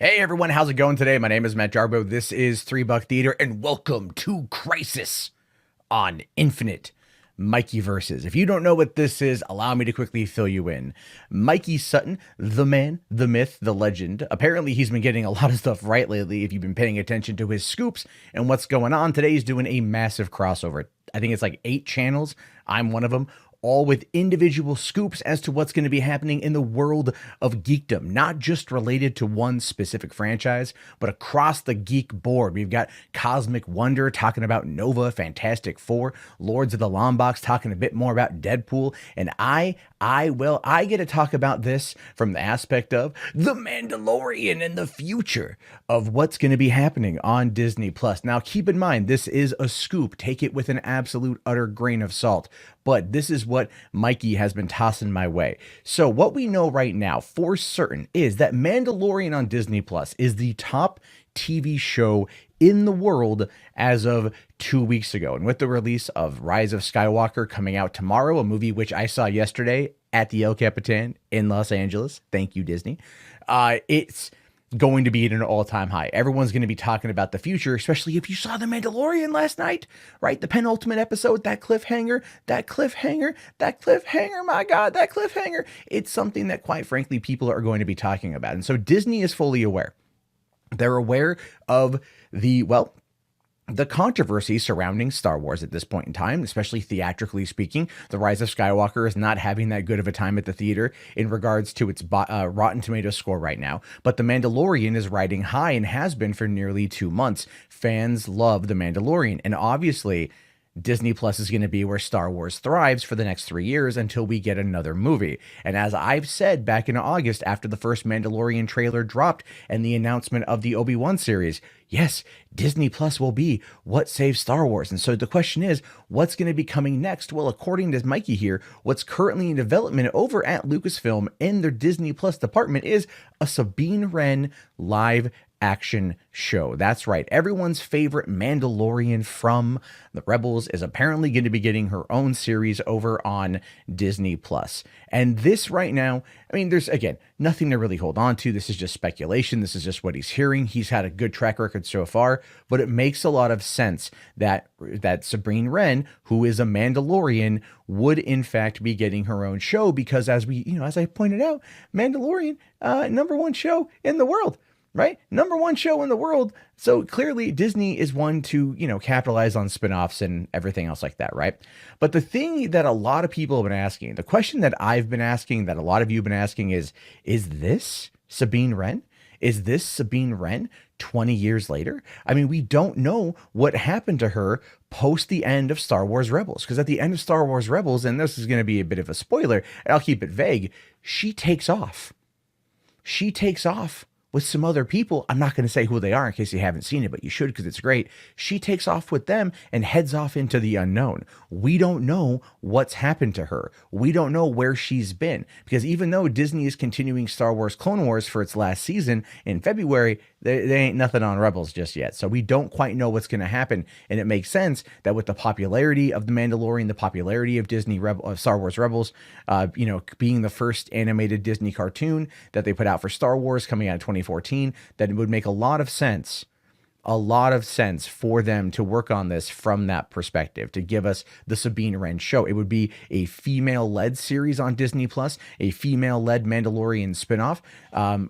Hey everyone, how's it going today? My name is Matt Jarbo. This is 3 Buck Theater, and welcome to Crisis on Infinite Mikey Versus. If you don't know what this is, allow me to quickly fill you in. Mikey Sutton, the man, the myth, the legend. Apparently, he's been getting a lot of stuff right lately if you've been paying attention to his scoops and what's going on. Today, he's doing a massive crossover. I think it's like 8 channels. I'm one of them, all with individual scoops as to what's going to be happening in the world of geekdom, not just related to one specific franchise, but across the geek board. We've got Cosmic Wonder talking about Nova, Fantastic Four, Lords of the Lombox talking a bit more about Deadpool, and I get to talk about this from the aspect of the Mandalorian and the future of what's going to be happening on Disney Plus. Now, keep in mind, this is a scoop. Take it with an absolute utter grain of salt. But this is what Mikey has been tossing my way. So what we know right now for certain is that Mandalorian on Disney Plus is the top TV show in the world as of 2 weeks ago. And with the release of Rise of Skywalker coming out tomorrow, a movie which I saw yesterday at the El Capitan in Los Angeles, thank you, Disney, it's going to be at an all-time high. Everyone's going to be talking about the future, especially if you saw The Mandalorian last night, right? The penultimate episode, that cliffhanger, my God, that cliffhanger. It's something that, quite frankly, people are going to be talking about. And so Disney is fully aware. They're aware of the controversy surrounding Star Wars at this point in time, especially theatrically speaking. The Rise of Skywalker is not having that good of a time at the theater in regards to its Rotten Tomatoes score right now. But The Mandalorian is riding high and has been for nearly 2 months. Fans love The Mandalorian. And obviously, Disney Plus is going to be where Star Wars thrives for the next 3 years until we get another movie. And as I've said back in August after the first Mandalorian trailer dropped and the announcement of the Obi-Wan series, yes, Disney Plus will be what saves Star Wars. And so the question is, what's going to be coming next? Well, according to Mikey here, what's currently in development over at Lucasfilm in their Disney Plus department is a Sabine Wren live action show. That's right. Everyone's favorite Mandalorian from the Rebels is apparently going to be getting her own series over on Disney Plus. And this right now, I mean, there's, again, nothing to really hold on to. This is just speculation. This is just what he's hearing. He's had a good track record so far, but it makes a lot of sense that Sabine Wren, who is a Mandalorian, would in fact be getting her own show because as I pointed out, Mandalorian, #1 show in the world. Right? #1 show in the world. So clearly Disney is one to, capitalize on spinoffs and everything else like that, right? But the thing that a lot of people have been asking, the question that I've been asking, that a lot of you have been asking is this Sabine Wren? Is this Sabine Wren 20 years later? I mean, we don't know what happened to her post the end of Star Wars Rebels. Because at the end of Star Wars Rebels, and this is going to be a bit of a spoiler, and I'll keep it vague, she takes off. She takes off with some other people. I'm not going to say who they are in case you haven't seen it, but you should because it's great. She takes off with them and heads off into the unknown. We don't know what's happened to her. We don't know where she's been because even though Disney is continuing Star Wars Clone Wars for its last season in February, there ain't nothing on Rebels just yet. So we don't quite know what's going to happen. And it makes sense that with the popularity of The Mandalorian, the popularity of Star Wars Rebels, being the first animated Disney cartoon that they put out for Star Wars coming out of 2014, that it would make a lot of sense for them to work on this from that perspective, to give us the Sabine Wren show. It would be a female-led series on Disney Plus, a female-led Mandalorian spinoff,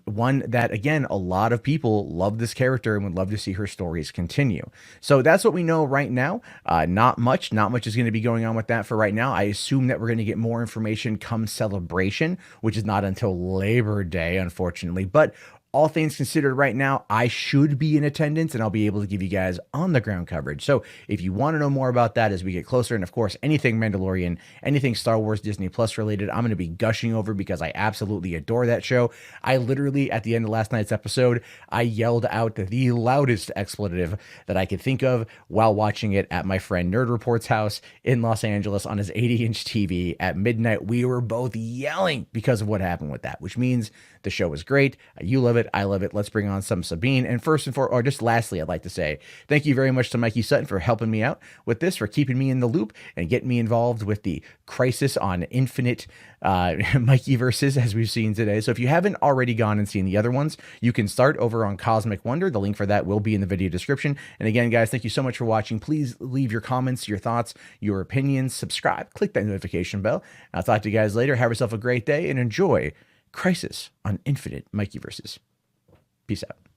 one that, again, a lot of people love this character and would love to see her stories continue. So that's what we know right now. Not much is going to be going on with that for right now. I assume that we're going to get more information come Celebration, which is not until Labor Day, unfortunately, but all things considered right now, I should be in attendance and I'll be able to give you guys on the ground coverage. So if you want to know more about that as we get closer, and of course, anything Mandalorian, anything Star Wars Disney Plus related, I'm going to be gushing over because I absolutely adore that show. I literally, at the end of last night's episode, I yelled out the loudest expletive that I could think of while watching it at my friend Nerd Report's house in Los Angeles on his 80-inch TV at midnight. We were both yelling because of what happened with that, which means the show was great. You love it. it. I love it. Let's bring on some Sabine. And first and foremost, or just lastly, I'd like to say thank you very much to Mikey Sutton for helping me out with this, for keeping me in the loop and getting me involved with the Crisis on Infinite Mikey verses, as we've seen today. So if you haven't already gone and seen the other ones, you can start over on Cosmic Wonder. The link for that will be in the video description. And again, guys, thank you so much for watching. Please leave your comments, your thoughts, your opinions, subscribe, click that notification bell. I'll talk to you guys later. Have yourself a great day and enjoy Crisis on Infinite Mikey verses. Peace out.